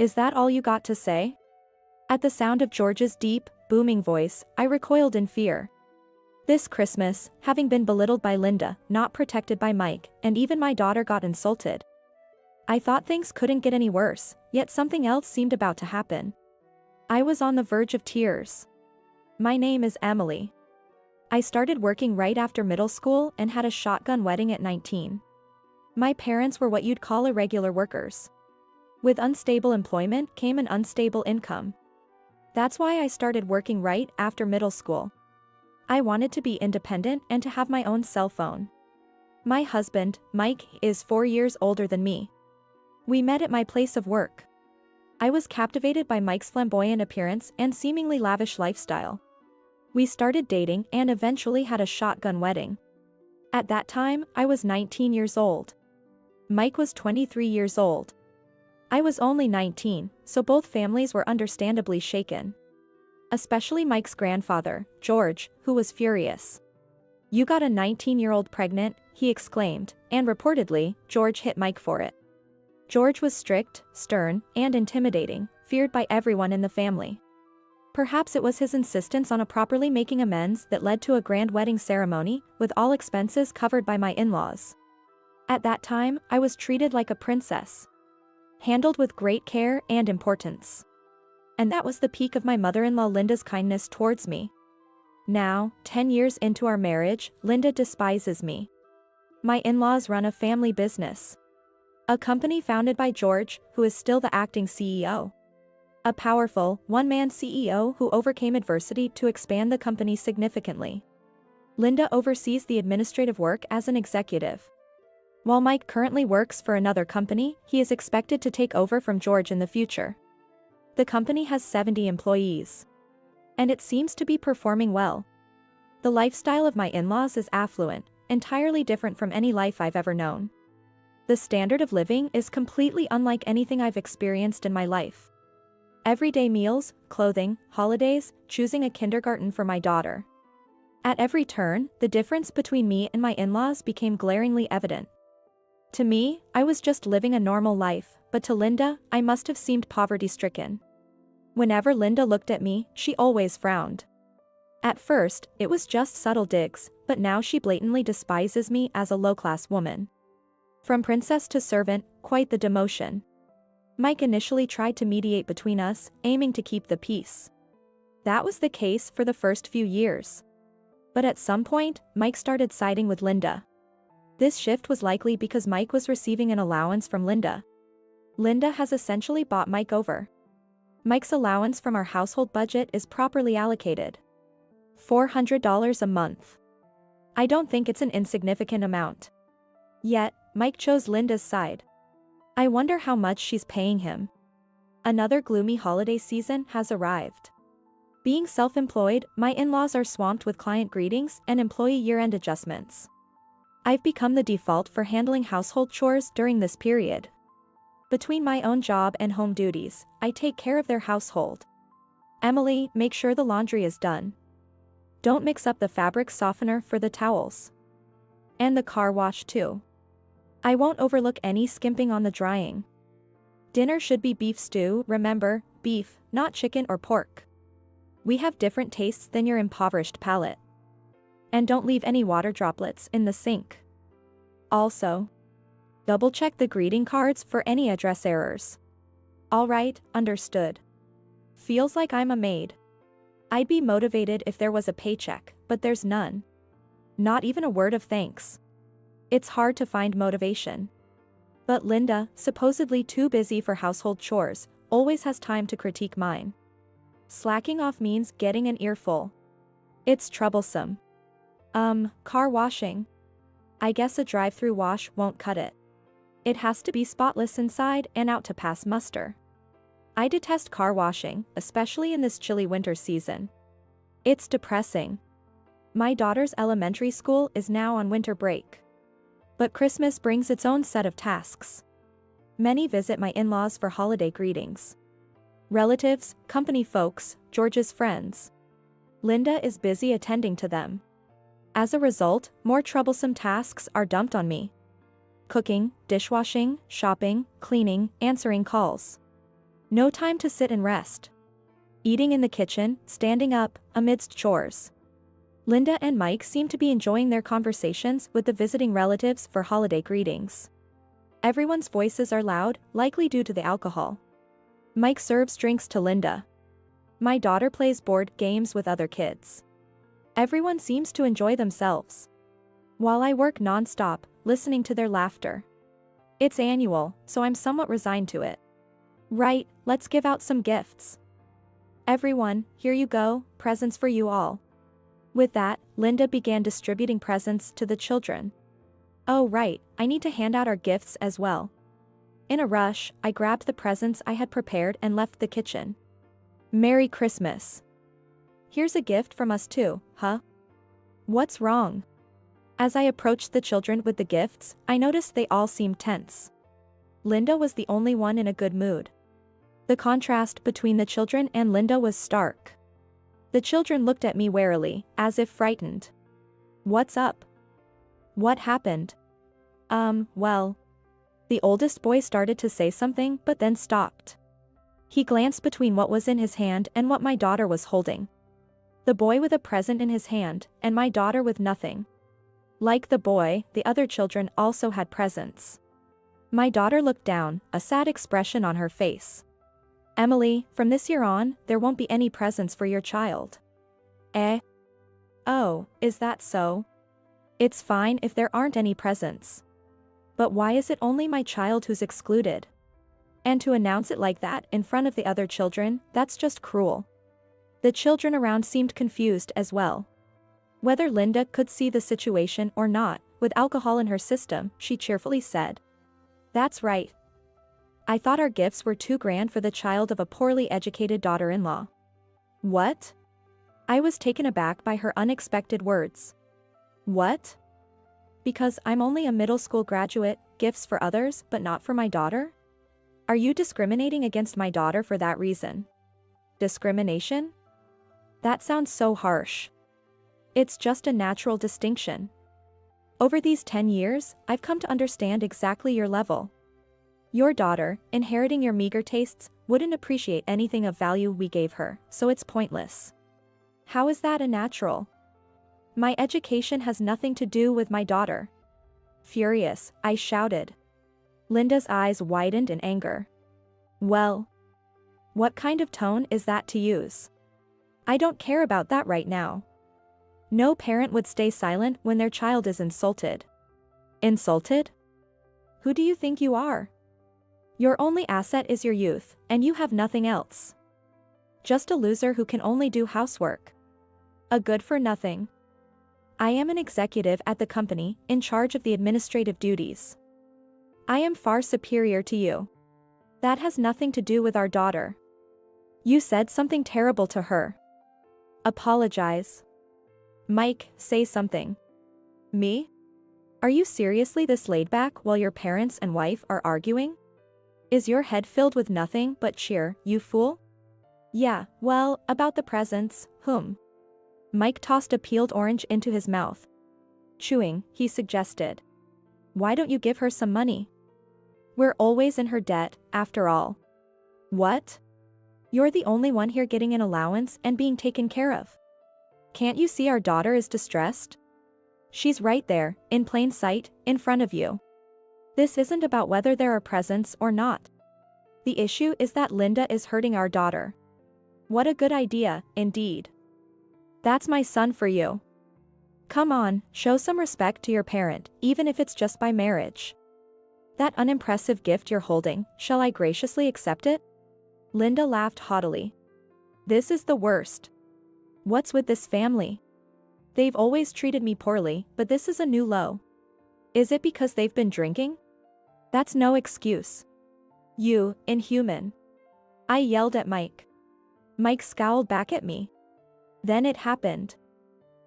Is that all you got to say? At the sound of George's deep, booming voice, I recoiled in fear. This Christmas, having been belittled by Linda, not protected by Mike, and even my daughter got insulted. I thought things couldn't get any worse, yet something else seemed about to happen. I was on the verge of tears. My name is Emily. I started working right after middle school and had a shotgun wedding at 19. My parents were what you'd call irregular workers. With unstable employment came an unstable income. That's why I started working right after middle school. I wanted to be independent and to have my own cell phone. My husband, Mike, is 4 years older than me. We met at my place of work. I was captivated by Mike's flamboyant appearance and seemingly lavish lifestyle. We started dating and eventually had a shotgun wedding. At that time, I was 19 years old. Mike was 23 years old. I was only 19, so both families were understandably shaken. Especially Mike's grandfather, George, who was furious. "You got a 19-year-old pregnant," he exclaimed, and reportedly, George hit Mike for it. George was strict, stern, and intimidating, feared by everyone in the family. Perhaps it was his insistence on a properly making amends that led to a grand wedding ceremony, with all expenses covered by my in-laws. At that time, I was treated like a princess. Handled with great care and importance. And that was the peak of my mother-in-law Linda's kindness towards me. Now, 10 years into our marriage, Linda despises me. My in-laws run a family business. A company founded by George, who is still the acting CEO. A powerful, one-man CEO who overcame adversity to expand the company significantly. Linda oversees the administrative work as an executive. While Mike currently works for another company, he is expected to take over from George in the future. The company has 70 employees. And it seems to be performing well. The lifestyle of my in-laws is affluent, entirely different from any life I've ever known. The standard of living is completely unlike anything I've experienced in my life. Everyday meals, clothing, holidays, choosing a kindergarten for my daughter. At every turn, the difference between me and my in-laws became glaringly evident. To me, I was just living a normal life, but to Linda, I must have seemed poverty-stricken. Whenever Linda looked at me, she always frowned. At first, it was just subtle digs, but now she blatantly despises me as a low-class woman. From princess to servant, quite the demotion. Mike initially tried to mediate between us, aiming to keep the peace. That was the case for the first few years. But at some point, Mike started siding with Linda. This shift was likely because Mike was receiving an allowance from Linda. Linda has essentially bought Mike over. Mike's allowance from our household budget is properly allocated. $400 a month. I don't think it's an insignificant amount. Yet, Mike chose Linda's side. I wonder how much she's paying him. Another gloomy holiday season has arrived. Being self-employed, my in-laws are swamped with client greetings and employee year-end adjustments. I've become the default for handling household chores during this period. Between my own job and home duties, I take care of their household. Emily, make sure the laundry is done. Don't mix up the fabric softener for the towels. And the car wash too. I won't overlook any skimping on the drying. Dinner should be beef stew, remember, beef, not chicken or pork. We have different tastes than your impoverished palate. And don't leave any water droplets in the sink. Also, double-check the greeting cards for any address errors. Alright, understood. Feels like I'm a maid. I'd be motivated if there was a paycheck, but there's none. Not even a word of thanks. It's hard to find motivation. But Linda, supposedly too busy for household chores, always has time to critique mine. Slacking off means getting an earful. It's troublesome. Car washing. I guess a drive-through wash won't cut it. It has to be spotless inside and out to pass muster. I detest car washing, especially in this chilly winter season. It's depressing. My daughter's elementary school is now on winter break. But Christmas brings its own set of tasks. Many visit my in-laws for holiday greetings. Relatives, company folks, George's friends. Linda is busy attending to them. As a result, more troublesome tasks are dumped on me. Cooking, dishwashing, shopping, cleaning, answering calls. No time to sit and rest. Eating in the kitchen, standing up, amidst chores. Linda and Mike seem to be enjoying their conversations with the visiting relatives for holiday greetings. Everyone's voices are loud, likely due to the alcohol. Mike serves drinks to Linda. My daughter plays board games with other kids. Everyone seems to enjoy themselves, while I work non-stop, listening to their laughter. It's annual, so I'm somewhat resigned to it. Right, let's give out some gifts. Everyone, here you go, presents for you all. With that, Linda began distributing presents to the children. Oh right, I need to hand out our gifts as well. In a rush, I grabbed the presents I had prepared and left the kitchen. Merry Christmas. Here's a gift from us too, huh? What's wrong? As I approached the children with the gifts, I noticed they all seemed tense. Linda was the only one in a good mood. The contrast between the children and Linda was stark. The children looked at me warily, as if frightened. What's up? What happened? Well. The oldest boy started to say something but then stopped. He glanced between what was in his hand and what my daughter was holding. The boy with a present in his hand, and my daughter with nothing. Like the boy, the other children also had presents. My daughter looked down, a sad expression on her face. Emily, from this year on, there won't be any presents for your child. Eh? Oh, is that so? It's fine if there aren't any presents. But why is it only my child who's excluded? And to announce it like that in front of the other children, that's just cruel. The children around seemed confused as well. Whether Linda could see the situation or not, with alcohol in her system, she cheerfully said. That's right. I thought our gifts were too grand for the child of a poorly educated daughter-in-law. What? I was taken aback by her unexpected words. What? Because I'm only a middle school graduate, gifts for others but not for my daughter? Are you discriminating against my daughter for that reason? Discrimination? That sounds so harsh. It's just a natural distinction. Over these 10 years, I've come to understand exactly your level. Your daughter, inheriting your meager tastes, wouldn't appreciate anything of value we gave her, so it's pointless. How is that a natural? My education has nothing to do with my daughter. Furious, I shouted. Linda's eyes widened in anger. Well, what kind of tone is that to use? I don't care about that right now. No parent would stay silent when their child is insulted. Insulted? Who do you think you are? Your only asset is your youth, and you have nothing else. Just a loser who can only do housework. A good-for-nothing. I am an executive at the company, in charge of the administrative duties. I am far superior to you. That has nothing to do with our daughter. You said something terrible to her. Apologize. Mike, say something. Me? Are you seriously this laid back while your parents and wife are arguing? Is your head filled with nothing but cheer, you fool? Yeah, well, about the presents, Mike tossed a peeled orange into his mouth. Chewing, he suggested. Why don't you give her some money? We're always in her debt, after all. What? You're the only one here getting an allowance and being taken care of. Can't you see our daughter is distressed? She's right there, in plain sight, in front of you. This isn't about whether there are presents or not. The issue is that Linda is hurting our daughter. What a good idea, indeed. That's my son for you. Come on, show some respect to your parent, even if it's just by marriage. That unimpressive gift you're holding, shall I graciously accept it? Linda laughed haughtily. This is the worst. What's with this family? They've always treated me poorly, but this is a new low. Is it because they've been drinking? That's no excuse. You, inhuman. I yelled at Mike. Mike scowled back at me. Then it happened.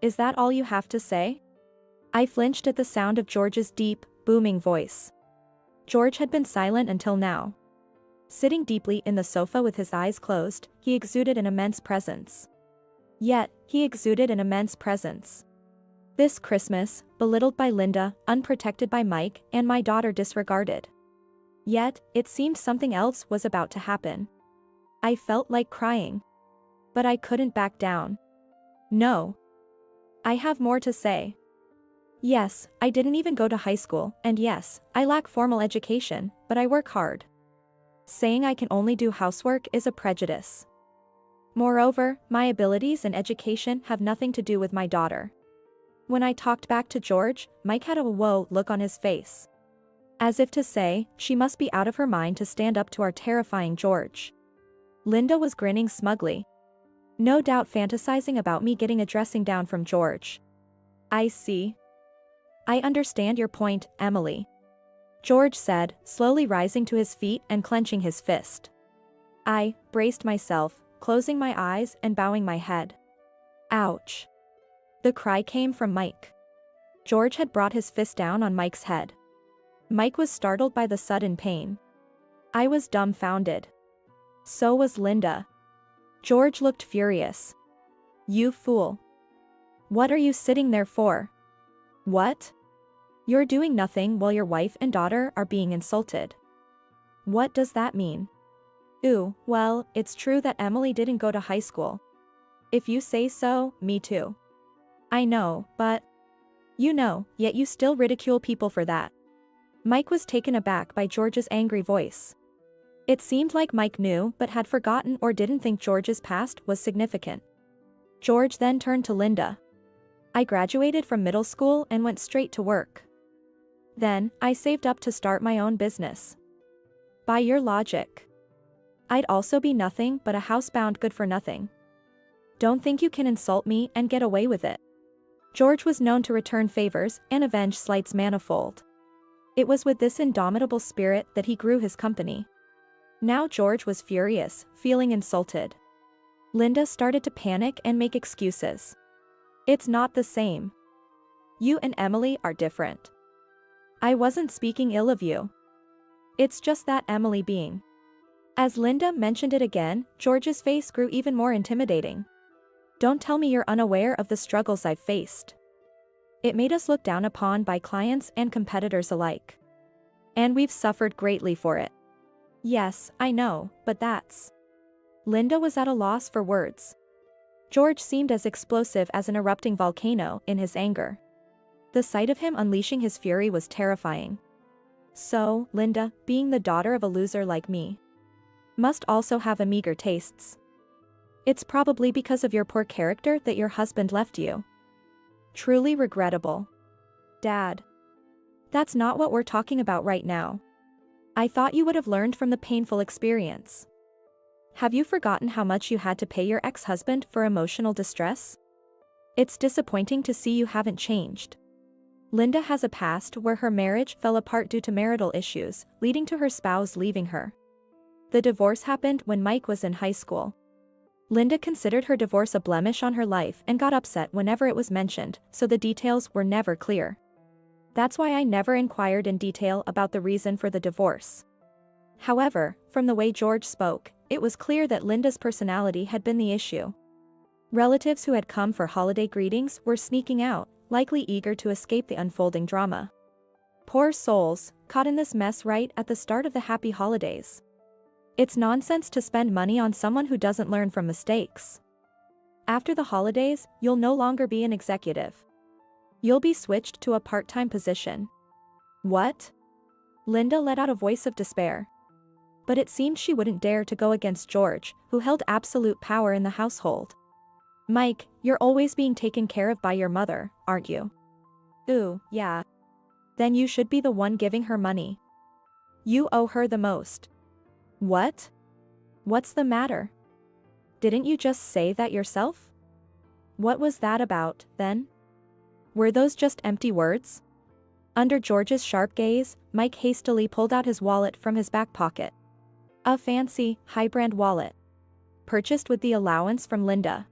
Is that all you have to say? I flinched at the sound of George's deep, booming voice. George had been silent until now. Sitting deeply in the sofa with his eyes closed, he exuded an immense presence. Yet, he exuded an immense presence. This Christmas, belittled by Linda, unprotected by Mike, and my daughter disregarded. Yet, it seemed something else was about to happen. I felt like crying. But I couldn't back down. No. I have more to say. Yes, I didn't even go to high school, and yes, I lack formal education, but I work hard. Saying I can only do housework is a prejudice. Moreover, my abilities and education have nothing to do with my daughter. When I talked back to George, Mike had a whoa look on his face. As if to say, she must be out of her mind to stand up to our terrifying George. Linda was grinning smugly. No doubt fantasizing about me getting a dressing down from George. I see. I understand your point, Emily. George said, slowly rising to his feet and clenching his fist. I braced myself, closing my eyes and bowing my head. Ouch. The cry came from Mike. George had brought his fist down on Mike's head. Mike was startled by the sudden pain. I was dumbfounded. So was Linda. George looked furious. You fool. What are you sitting there for? What? You're doing nothing while your wife and daughter are being insulted. What does that mean? Ooh, well, it's true that Emily didn't go to high school. If you say so, me too. I know, but... You know, yet you still ridicule people for that. Mike was taken aback by George's angry voice. It seemed like Mike knew but had forgotten or didn't think George's past was significant. George then turned to Linda. I graduated from middle school and went straight to work. Then, I saved up to start my own business. By your logic, I'd also be nothing but a housebound good-for-nothing. Don't think you can insult me and get away with it. George was known to return favors and avenge slights manifold. It was with this indomitable spirit that he grew his company. Now George was furious, feeling insulted. Linda started to panic and make excuses. It's not the same. You and Emily are different. I wasn't speaking ill of you. It's just that Emily being. As Linda mentioned it again, George's face grew even more intimidating. Don't tell me you're unaware of the struggles I've faced. It made us look down upon by clients and competitors alike. And we've suffered greatly for it. Yes, I know, but that's... Linda was at a loss for words. George seemed as explosive as an erupting volcano in his anger. The sight of him unleashing his fury was terrifying. So, Linda, being the daughter of a loser like me, must also have a meager tastes. It's probably because of your poor character that your husband left you. Truly regrettable. Dad. That's not what we're talking about right now. I thought you would have learned from the painful experience. Have you forgotten how much you had to pay your ex-husband for emotional distress? It's disappointing to see you haven't changed. Linda has a past where her marriage fell apart due to marital issues, leading to her spouse leaving her. The divorce happened when Mike was in high school. Linda considered her divorce a blemish on her life and got upset whenever it was mentioned, so the details were never clear. That's why I never inquired in detail about the reason for the divorce. However, from the way George spoke, it was clear that Linda's personality had been the issue. Relatives who had come for holiday greetings were sneaking out, likely eager to escape the unfolding drama. Poor souls, caught in this mess right at the start of the happy holidays. It's nonsense to spend money on someone who doesn't learn from mistakes. After the holidays, you'll no longer be an executive. You'll be switched to a part-time position. What? Linda let out a voice of despair. But it seemed she wouldn't dare to go against George, who held absolute power in the household. Mike, you're always being taken care of by your mother, aren't you? Ooh, yeah. Then you should be the one giving her money. You owe her the most. What? What's the matter? Didn't you just say that yourself? What was that about, then? Were those just empty words? Under George's sharp gaze, Mike hastily pulled out his wallet from his back pocket. A fancy, high-brand wallet. Purchased with the allowance from Linda.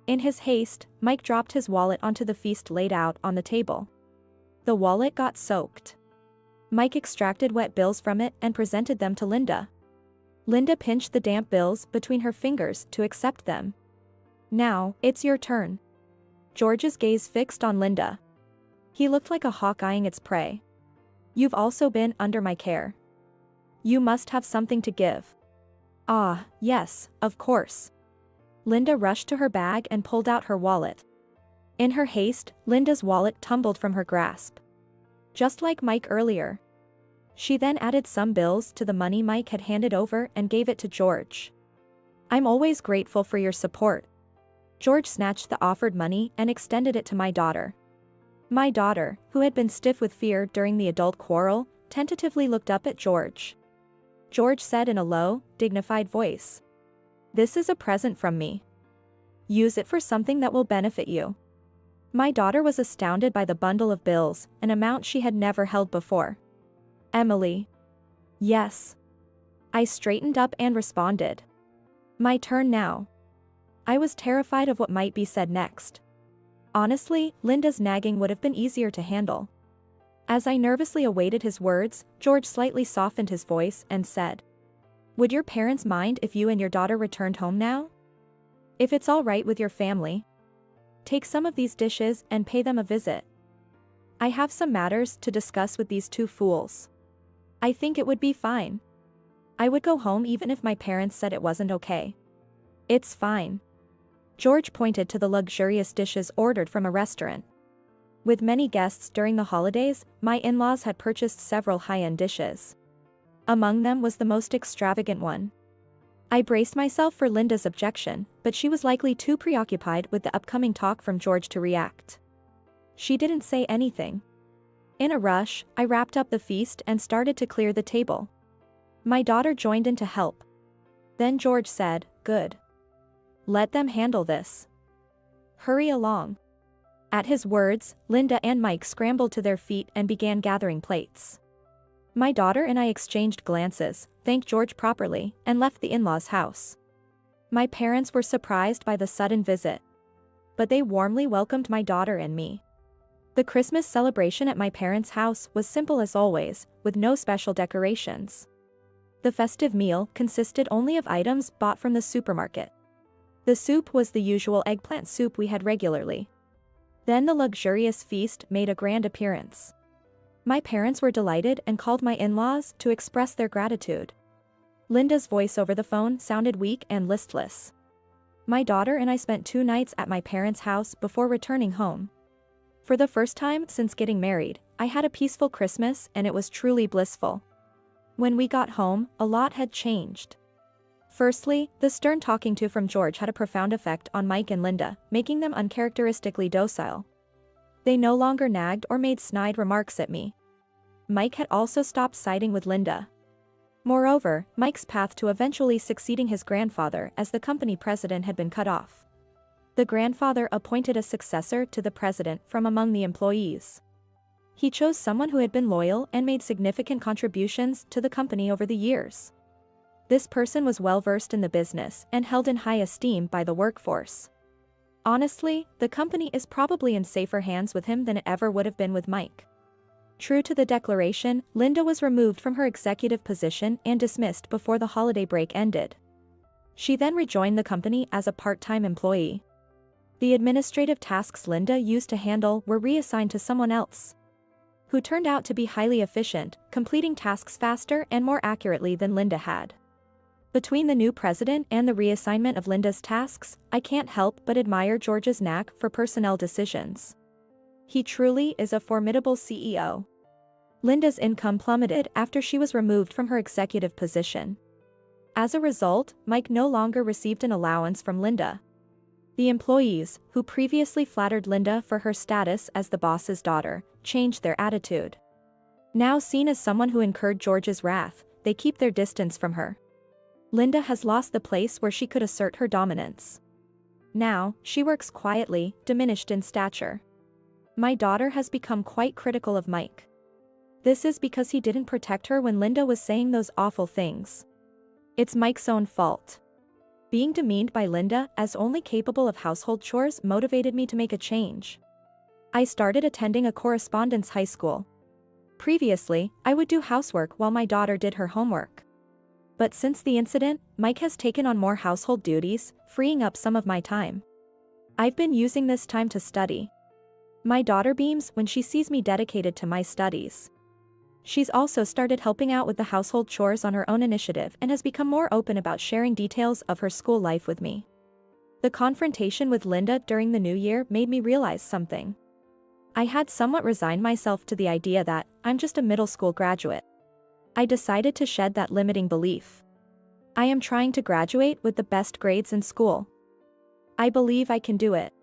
In his haste, Mike dropped his wallet onto the feast laid out on the table. The wallet got soaked. Mike extracted wet bills from it and presented them to Linda. Linda pinched the damp bills between her fingers to accept them. Now, it's your turn. George's gaze fixed on Linda. He looked like a hawk eyeing its prey. You've also been under my care. You must have something to give. Ah, yes, of course. Linda rushed to her bag and pulled out her wallet. In her haste, Linda's wallet tumbled from her grasp. Just like Mike earlier. She then added some bills to the money Mike had handed over and gave it to George. I'm always grateful for your support. George snatched the offered money and extended it to my daughter. My daughter, who had been stiff with fear during the adult quarrel, tentatively looked up at George. George said in a low, dignified voice. This is a present from me. Use it for something that will benefit you. My daughter was astounded by the bundle of bills, an amount she had never held before. Emily. Yes. I straightened up and responded. My turn now. I was terrified of what might be said next. Honestly, Linda's nagging would have been easier to handle. As I nervously awaited his words, George slightly softened his voice and said, Would your parents mind if you and your daughter returned home now? If it's all right with your family, take some of these dishes and pay them a visit. I have some matters to discuss with these two fools. I think it would be fine. I would go home even if my parents said it wasn't okay. It's fine. George pointed to the luxurious dishes ordered from a restaurant. With many guests during the holidays, my in-laws had purchased several high-end dishes. Among them was the most extravagant one. I braced myself for Linda's objection, but she was likely too preoccupied with the upcoming talk from George to react. She didn't say anything. In a rush, I wrapped up the feast and started to clear the table. My daughter joined in to help. Then George said, Good. Let them handle this. Hurry along. At his words, Linda and Mike scrambled to their feet and began gathering plates. My daughter and I exchanged glances, thanked George properly, and left the in-laws' house. My parents were surprised by the sudden visit. But they warmly welcomed my daughter and me. The Christmas celebration at my parents' house was simple as always, with no special decorations. The festive meal consisted only of items bought from the supermarket. The soup was the usual eggplant soup we had regularly. Then the luxurious feast made a grand appearance. My parents were delighted and called my in-laws to express their gratitude. Linda's voice over the phone sounded weak and listless. My daughter and I spent 2 nights at my parents' house before returning home. For the first time since getting married, I had a peaceful Christmas and it was truly blissful. When we got home, a lot had changed. Firstly, the stern talking to from George had a profound effect on Mike and Linda, making them uncharacteristically docile. They no longer nagged or made snide remarks at me. Mike had also stopped siding with Linda. Moreover, Mike's path to eventually succeeding his grandfather as the company president had been cut off. The grandfather appointed a successor to the president from among the employees. He chose someone who had been loyal and made significant contributions to the company over the years. This person was well-versed in the business and held in high esteem by the workforce. Honestly, the company is probably in safer hands with him than it ever would have been with Mike. True to the declaration, Linda was removed from her executive position and dismissed before the holiday break ended. She then rejoined the company as a part-time employee. The administrative tasks Linda used to handle were reassigned to someone else, who turned out to be highly efficient, completing tasks faster and more accurately than Linda had. Between the new president and the reassignment of Linda's tasks, I can't help but admire George's knack for personnel decisions. He truly is a formidable CEO. Linda's income plummeted after she was removed from her executive position. As a result, Mike no longer received an allowance from Linda. The employees, who previously flattered Linda for her status as the boss's daughter, changed their attitude. Now seen as someone who incurred George's wrath, they keep their distance from her. Linda has lost the place where she could assert her dominance. Now, she works quietly, diminished in stature. My daughter has become quite critical of Mike. This is because he didn't protect her when Linda was saying those awful things. It's Mike's own fault. Being demeaned by Linda as only capable of household chores motivated me to make a change. I started attending a correspondence high school. Previously, I would do housework while my daughter did her homework. But since the incident, Mike has taken on more household duties, freeing up some of my time. I've been using this time to study. My daughter beams when she sees me dedicated to my studies. She's also started helping out with the household chores on her own initiative and has become more open about sharing details of her school life with me. The confrontation with Linda during the new year made me realize something. I had somewhat resigned myself to the idea that I'm just a middle school graduate. I decided to shed that limiting belief. I am trying to graduate with the best grades in school. I believe I can do it.